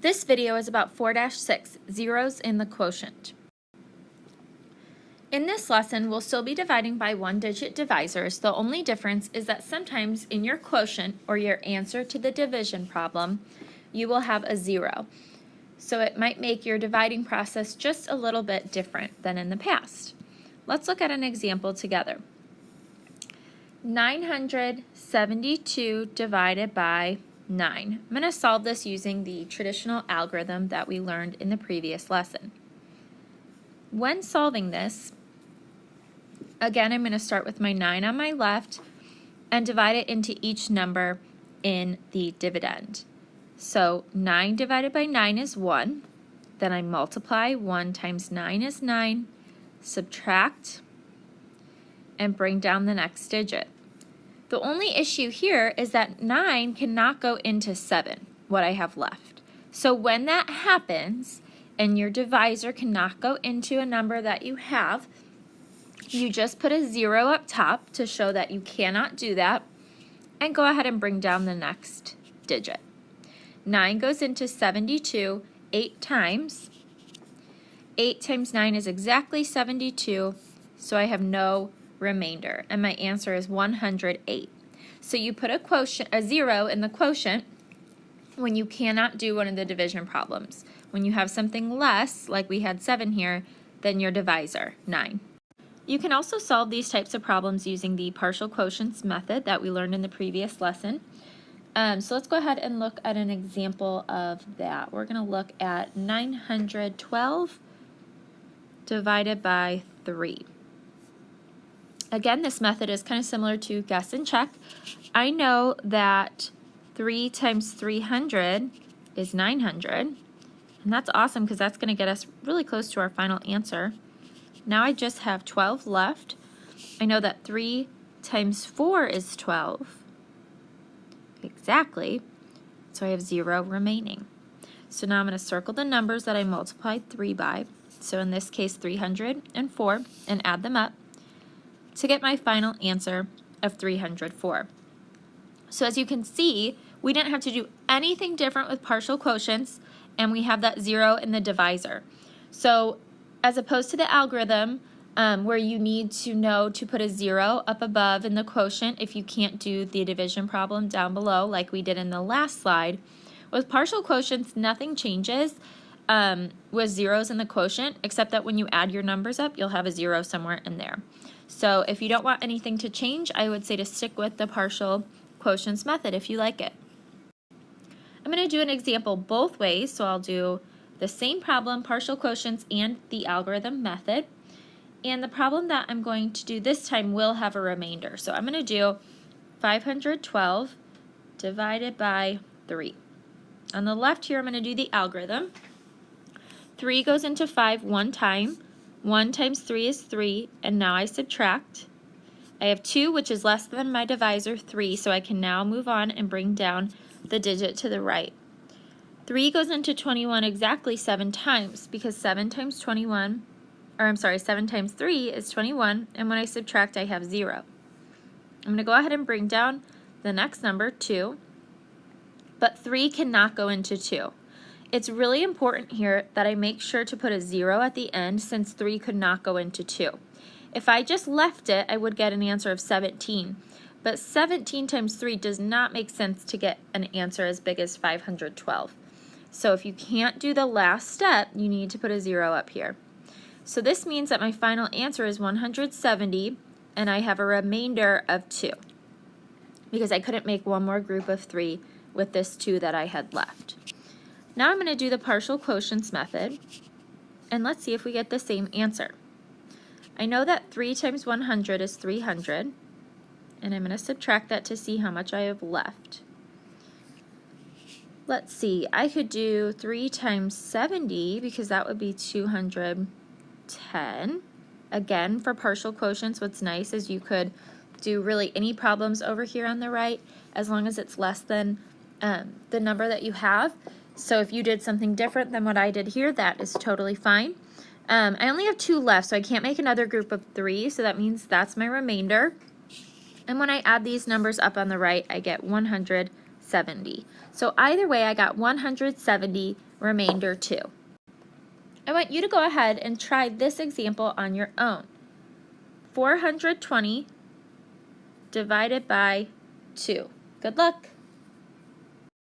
This video is about 4-6, zeros in the quotient. In this lesson, we'll still be dividing by one-digit divisors. The only difference is that sometimes in your quotient or your answer to the division problem, you will have a zero. So it might make your dividing process just a little bit different than in the past. Let's look at an example together. 972 divided by 9. I'm going to solve this using the traditional algorithm that we learned in the previous lesson. When solving this, again, I'm going to start with my 9 on my left and divide it into each number in the dividend. So 9 divided by 9 is 1. Then I multiply. 1 times 9 is 9. Subtract and bring down the next digit. The only issue here is that 9 cannot go into 7, what I have left. So when that happens and your divisor cannot go into a number that you have, you just put a 0 up top to show that you cannot do that, and go ahead and bring down the next digit. 9 goes into 72 8 times. 8 times 9 is exactly 72, so I have no remainder, and my answer is 108. So you put a 0 in the quotient when you cannot do one of the division problems. When you have something less, like we had 7 here, than your divisor, 9. You can also solve these types of problems using the partial quotients method that we learned in the previous lesson. So let's go ahead and look at an example of that. We're going to look at 912 divided by 3. Again, this method is kind of similar to guess and check. I know that 3 times 300 is 900, and that's awesome because that's going to get us really close to our final answer. Now I just have 12 left. I know that 3 times 4 is 12. Exactly. So I have 0 remaining. So now I'm going to circle the numbers that I multiplied 3 by. So in this case 304, and add them up to get my final answer of 304. So as you can see, we didn't have to do anything different with partial quotients, and we have that 0 in the divisor. So as opposed to the algorithm where you need to know to put a 0 up above in the quotient if you can't do the division problem down below like we did in the last slide, with partial quotients nothing changes with zeros in the quotient, except that when you add your numbers up, you'll have a 0 somewhere in there. So if you don't want anything to change, I would say to stick with the partial quotients method if you like it. I'm going to do an example both ways, so I'll do the same problem, partial quotients and the algorithm method. And the problem that I'm going to do this time will have a remainder. So I'm going to do 512 divided by 3. On the left here, I'm going to do the algorithm. 3 goes into 5 one time. 1 times 3 is 3, and now I subtract. I have 2, which is less than my divisor, 3, so I can now move on and bring down the digit to the right. 3 goes into 21 exactly 7 times, because 7 times 3 is 21, and when I subtract, I have 0. I'm going to go ahead and bring down the next number, 2, but 3 cannot go into 2. It's really important here that I make sure to put a 0 at the end since 3 could not go into 2. If I just left it, I would get an answer of 17. But 17 times 3 does not make sense to get an answer as big as 512. So if you can't do the last step, you need to put a 0 up here. So this means that my final answer is 170, and I have a remainder of 2, because I couldn't make one more group of 3 with this 2 that I had left. Now I'm going to do the partial quotients method, and let's see if we get the same answer. I know that 3 times 100 is 300, and I'm going to subtract that to see how much I have left. Let's see, I could do 3 times 70 because that would be 210. Again, for partial quotients, what's nice is you could do really any problems over here on the right as long as it's less than the number that you have. So if you did something different than what I did here, that is totally fine. I only have 2 left, so I can't make another group of 3, so that means that's my remainder. And when I add these numbers up on the right, I get 170. 170. So either way, I got 170 remainder 2. I want you to go ahead and try this example on your own. 420 divided by 2. Good luck.